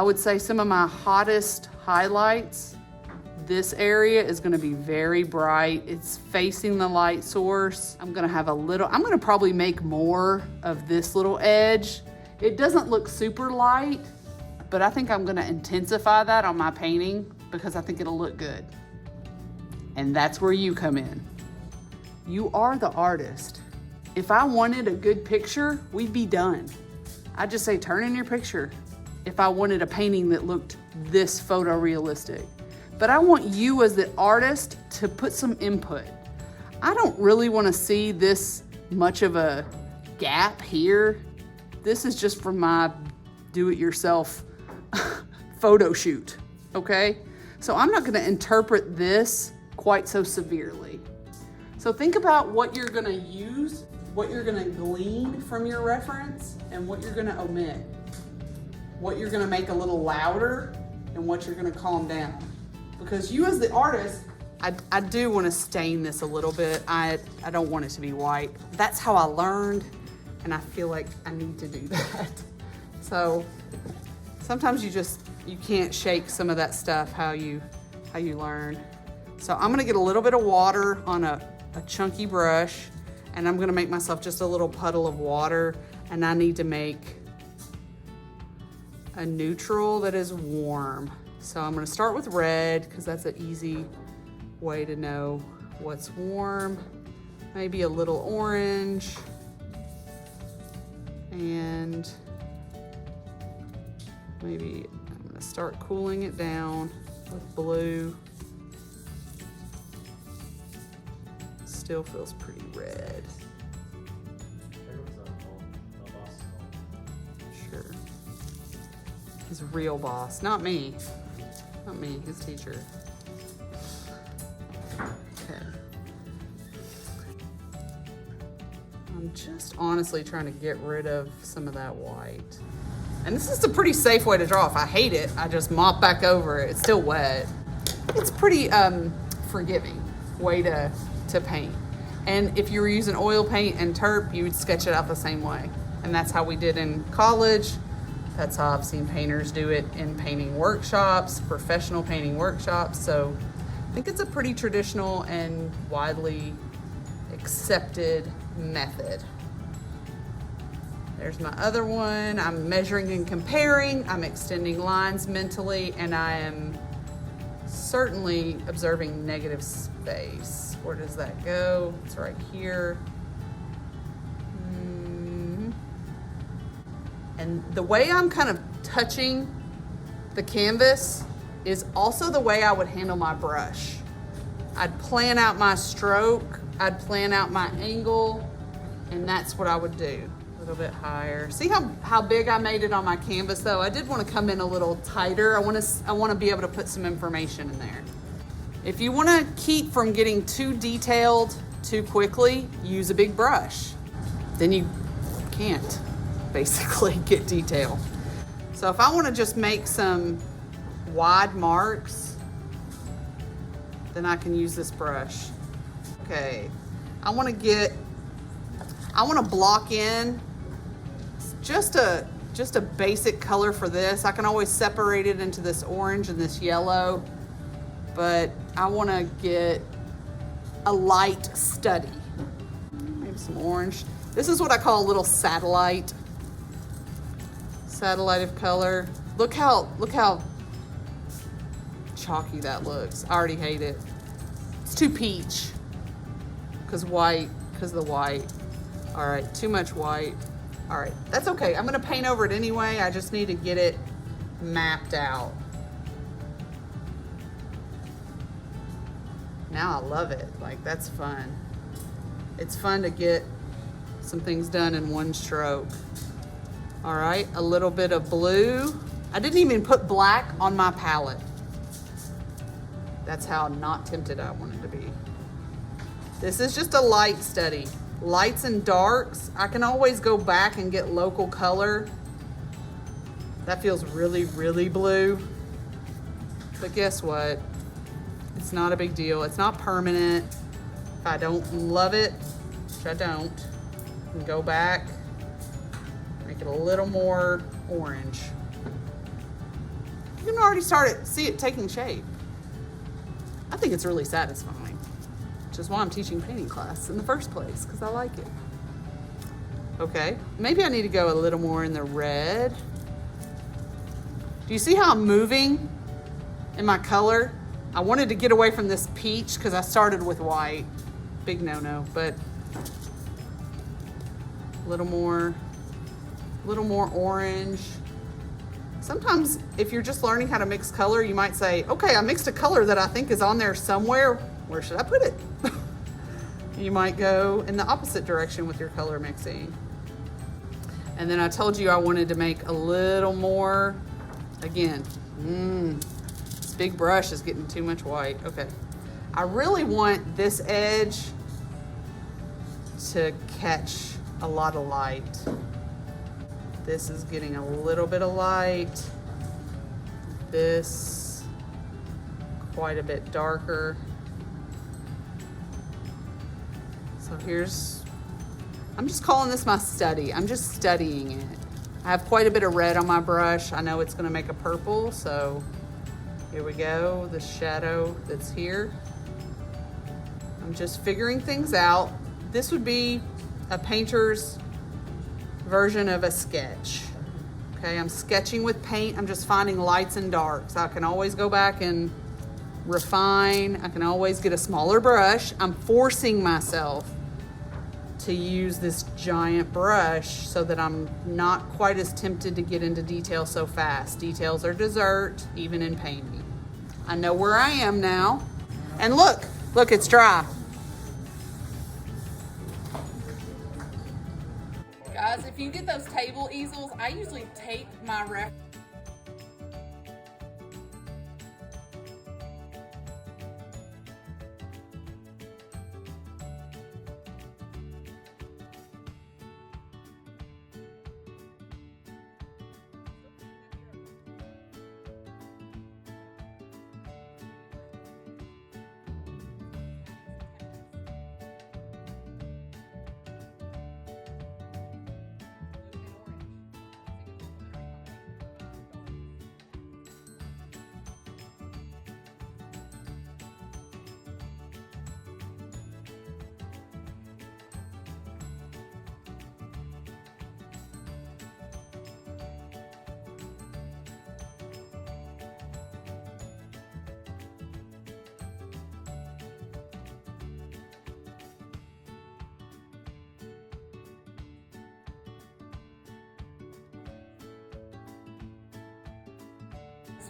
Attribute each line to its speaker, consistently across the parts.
Speaker 1: I would say some of my hottest highlights, this area is gonna be very bright. It's facing the light source. I'm gonna probably make more of this little edge. It doesn't look super light, but I think I'm gonna intensify that on my painting because I think it'll look good. And that's where you come in. You are the artist. If I wanted a good picture, we'd be done. I'd just say turn in your picture if I wanted a painting that looked this photorealistic. But I want you as the artist to put some input. I don't really want to see this much of a gap here. This is just for my do-it-yourself photo shoot, okay? So I'm not going to interpret this quite so severely. So think about what you're going to use, what you're going to glean from your reference, and what you're going to omit. What you're going to make a little louder and what you're going to calm down. Because you as the artist, I do want to stain this a little bit. I don't want it to be white. That's how I learned, and I feel like I need to do that. So sometimes you can't shake some of that stuff how you learn. So I'm gonna get a little bit of water on a chunky brush, and I'm gonna make myself just a little puddle of water, and I need to make a neutral that is warm. So I'm gonna start with red because that's an easy way to know what's warm. Maybe a little orange. And maybe I'm gonna start cooling it down with blue. Still feels pretty red. Sure. His real boss, not me. Not me, his teacher. Okay. I'm just honestly trying to get rid of some of that white. And this is a pretty safe way to draw. If I hate it, I just mop back over it. It's still wet. It's pretty forgiving way to paint. And if you were using oil paint and terp, you would sketch it out the same way. And that's how we did in college. That's how I've seen painters do it in painting workshops, professional painting workshops. So I think it's a pretty traditional and widely accepted method. There's my other one. I'm measuring and comparing. I'm extending lines mentally, and I am certainly observing negative space. Where does that go? It's right here. And the way I'm kind of touching the canvas is also the way I would handle my brush. I'd plan out my stroke, I'd plan out my angle, and that's what I would do. A little bit higher. See how big I made it on my canvas though? I did want to come in a little tighter. I want to be able to put some information in there. If you want to keep from getting too detailed too quickly, use a big brush. Then you can't basically get detail. So if I want to just make some wide marks, then I can use this brush. Okay, I want to block in just a basic color for this. I can always separate it into this orange and this yellow, but I want to get a light study. Maybe some orange. This is what I call a little satellite of color. Look how chalky that looks. I already hate it. It's too peach because of the white. All right, too much white. All right, that's okay. I'm gonna paint over it anyway. I just need to get it mapped out. Now I love it. Like, that's fun. It's fun to get some things done in one stroke. All right, a little bit of blue. I didn't even put black on my palette. That's how not tempted I wanted to be. This is just a light study. Lights and darks. I can always go back and get local color. That feels really, really blue. But guess what? It's not a big deal. It's not permanent. If I don't love it, which I don't, I can go back, make it a little more orange. You can already see it taking shape. I think it's really satisfying, which is why I'm teaching painting class in the first place, because I like it. Okay, maybe I need to go a little more in the red. Do you see how I'm moving in my color? I wanted to get away from this peach because I started with white. Big no-no, but a little more orange. Sometimes if you're just learning how to mix color, you might say, okay, I mixed a color that I think is on there somewhere. Where should I put it? You might go in the opposite direction with your color mixing. And then I told you I wanted to make a little more, again, this big brush is getting too much white. Okay. I really want this edge to catch a lot of light. This is getting a little bit of light. This, quite a bit darker. So I'm just calling this my study. I'm just studying it. I have quite a bit of red on my brush. I know it's gonna make a purple, so here we go, the shadow that's here. I'm just figuring things out. This would be a painter's version of a sketch. Okay, I'm sketching with paint. I'm just finding lights and darks. I can always go back and refine. I can always get a smaller brush. I'm forcing myself to use this giant brush so that I'm not quite as tempted to get into detail so fast. Details are dessert, even in painting. I know where I am now. And look, it's dry. Guys, if you get those table easels, I usually tape my reference.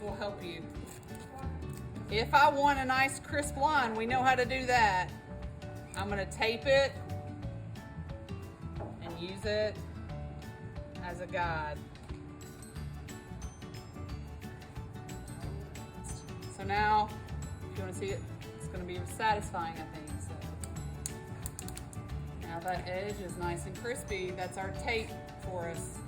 Speaker 1: Will help you. If I want a nice crisp line, we know how to do that. I'm going to tape it and use it as a guide. So now, if you want to see it, it's going to be satisfying, I think. So now that edge is nice and crispy. That's our tape for us.